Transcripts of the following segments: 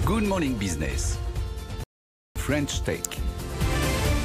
Good Morning Business. French Tech.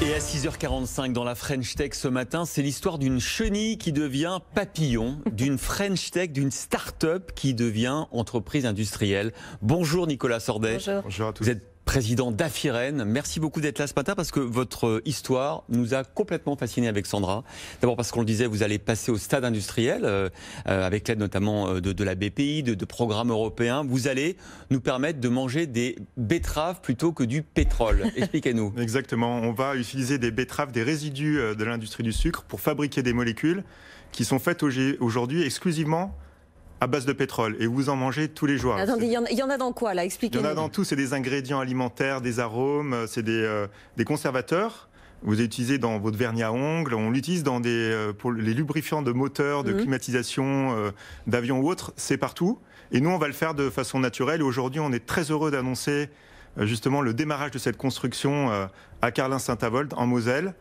Et à 6h45 dans la French Tech ce matin, c'est l'histoire d'une chenille qui devient papillon, d'une French Tech, d'une start-up qui devient entreprise industrielle. Bonjour Nicolas Sordet. Bonjour. Bonjour à tous. Vous êtes président d'Afiren. Merci beaucoup d'être là ce matin parce que votre histoire nous a complètement fascinés avec Sandra. D'abord parce qu'on le disait, vous allez passer au stade industriel avec l'aide notamment de la BPI, de programmes européens. Vous allez nous permettre de manger des betteraves plutôt que du pétrole. Expliquez-nous. Exactement. On va utiliser des betteraves, des résidus de l'industrie du sucre pour fabriquer des molécules qui sont faites aujourd'hui exclusivement à base de pétrole, et vous en mangez tous les jours. Attendez, il y en a dans quoi là? Expliquez-nous. Il y en a dans tout, c'est des ingrédients alimentaires, des arômes, c'est des conservateurs. Vous l'utilisez dans votre vernis à ongles, on l'utilise pour les lubrifiants de moteurs, de climatisation, d'avions ou autres, c'est partout. Et nous, on va le faire de façon naturelle. Et aujourd'hui, on est très heureux d'annoncer justement le démarrage de cette construction à Carlin-Saint-Avold, en Moselle.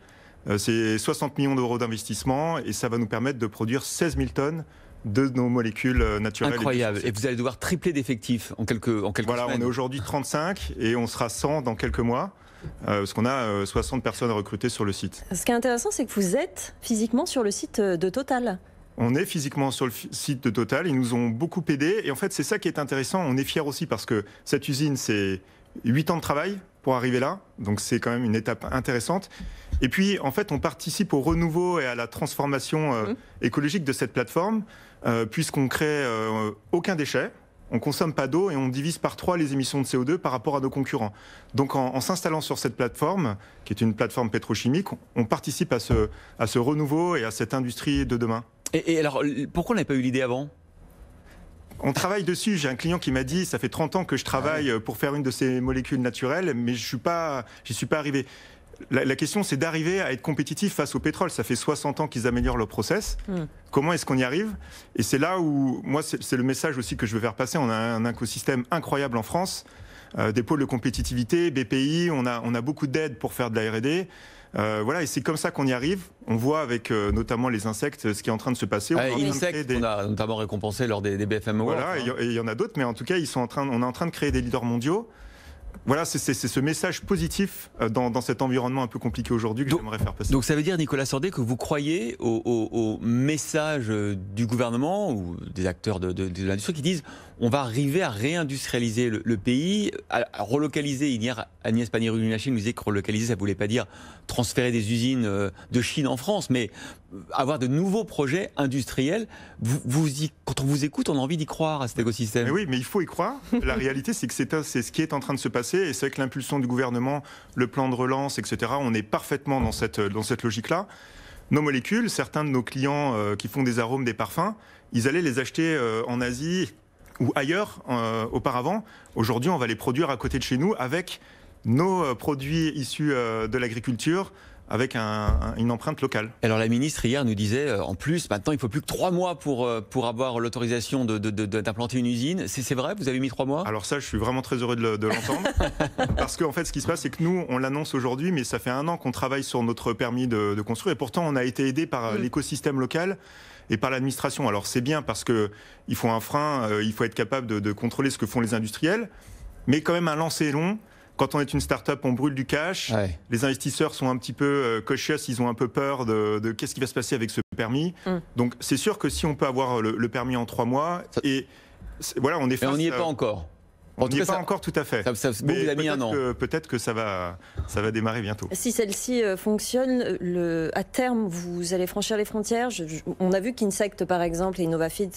C'est 60 millions d'euros d'investissement et ça va nous permettre de produire 16 000 tonnes de nos molécules naturelles. Incroyable. Et vous allez devoir tripler d'effectifs en quelques voilà, semaines. On est aujourd'hui 35 et on sera 100 dans quelques mois. Parce qu'on a 60 personnes recrutées sur le site. Ce qui est intéressant, c'est que vous êtes physiquement sur le site de Total. On est physiquement sur le site de Total, ils nous ont beaucoup aidés. Et en fait, c'est ça qui est intéressant. On est fiers aussi parce que cette usine, c'est 8 ans de travail pour arriver là. Donc c'est quand même une étape intéressante. Et puis, en fait, on participe au renouveau et à la transformation écologique de cette plateforme, puisqu'on crée aucun déchet. On ne consomme pas d'eau et on divise par 3 les émissions de CO2 par rapport à nos concurrents. Donc en s'installant sur cette plateforme, qui est une plateforme pétrochimique, on participe à ce renouveau et à cette industrie de demain. Et alors, pourquoi on n'avait pas eu l'idée avant ? On travaille dessus. J'ai un client qui m'a dit, ça fait 30 ans que je travaille pour faire une de ces molécules naturelles, mais j'y suis pas arrivé. La question, c'est d'arriver à être compétitif face au pétrole. Ça fait 60 ans qu'ils améliorent leur process. Comment est-ce qu'on y arrive? Et c'est là où, moi, c'est le message aussi que je veux faire passer. On a un écosystème incroyable en France, des pôles de compétitivité, BPI, on a beaucoup d'aides pour faire de la R&D. Voilà, et c'est comme ça qu'on y arrive. On voit avec notamment les insectes ce qui est en train de se passer. Insectes, on a notamment récompensé lors des BFM Awards. Voilà, et il y en a d'autres, mais en tout cas, on est en train de créer des leaders mondiaux. Voilà, c'est ce message positif dans cet environnement un peu compliqué aujourd'hui que j'aimerais faire passer. Donc ça veut dire, Nicolas Sordet, que vous croyez au message du gouvernement ou des acteurs de l'industrie qui disent on va arriver à réindustrialiser le pays, à relocaliser. Hier, Agnès Pannier-Runacher nous disait que relocaliser, ça ne voulait pas dire transférer des usines de Chine en France, mais avoir de nouveaux projets industriels. Quand on vous écoute, on a envie d'y croire à cet écosystème. Mais oui, mais il faut y croire. La réalité, c'est que c'est ce qui est en train de se passer. Et c'est avec l'impulsion du gouvernement, le plan de relance, etc., on est parfaitement dans cette logique-là. Nos molécules, certains de nos clients qui font des arômes, des parfums, ils allaient les acheter en Asie ou ailleurs auparavant. Aujourd'hui, on va les produire à côté de chez nous avec nos produits issus de l'agriculture, avec une empreinte locale. Alors la ministre hier nous disait, en plus, maintenant il ne faut plus que 3 mois pour avoir l'autorisation d'implanter une usine. C'est vrai, vous avez mis 3 mois? Alors ça, je suis vraiment très heureux de l'entendre. Parce qu'en fait, ce qui se passe, c'est que nous, on l'annonce aujourd'hui, mais ça fait 1 an qu'on travaille sur notre permis de construire. Et pourtant, on a été aidé par l'écosystème local et par l'administration. Alors c'est bien parce qu'il faut un frein, il faut être capable de contrôler ce que font les industriels, mais quand même un lancer long. Quand on est une start-up, on brûle du cash. Ouais. Les investisseurs sont un petit peu cautious, ils ont un peu peur de qu'est-ce qui va se passer avec ce permis. Donc c'est sûr que si on peut avoir le permis en 3 mois, voilà, on est face. Mais on n'y est pas encore. On n'y est pas encore tout à fait. Mais vous avez mis 1 an. Peut-être que ça va démarrer bientôt. Si celle-ci fonctionne, à terme, vous allez franchir les frontières. On a vu qu'Insect, par exemple, et Innovafit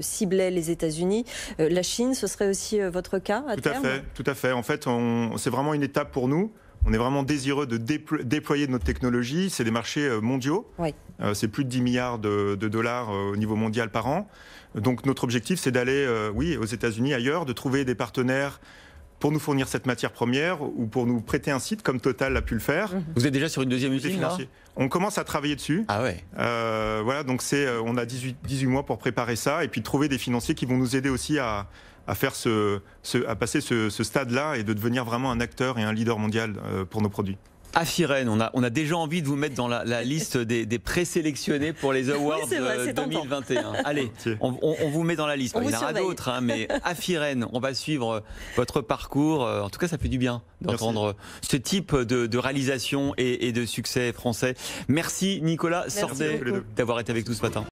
ciblaient les États-Unis. La Chine, ce serait aussi votre cas à terme? Tout à fait. En fait, c'est vraiment une étape pour nous. On est vraiment désireux de déployer notre technologie. C'est des marchés mondiaux. Oui. C'est plus de 10 milliards de dollars au niveau mondial par an. Donc notre objectif, c'est d'aller aux États-Unis, ailleurs, de trouver des partenaires pour nous fournir cette matière première ou pour nous prêter un site comme Total a pu le faire. Vous êtes déjà sur une deuxième usine là ? On commence à travailler dessus. Ah ouais. Voilà, donc on a 18 mois pour préparer ça et puis trouver des financiers qui vont nous aider aussi à passer ce stade-là et de devenir vraiment un acteur et un leader mondial pour nos produits. Afiren, on a déjà envie de vous mettre dans la liste des présélectionnés pour les Awards Oui, c'est vrai, c'est 2021. Allez, on vous met dans la liste. On Il y en vous aura surveille. d'autres, hein, mais Afiren, on va suivre votre parcours. En tout cas, ça fait du bien d'entendre ce type de réalisation et de succès français. Merci Nicolas Sordet beaucoup. d'avoir été avec nous ce matin.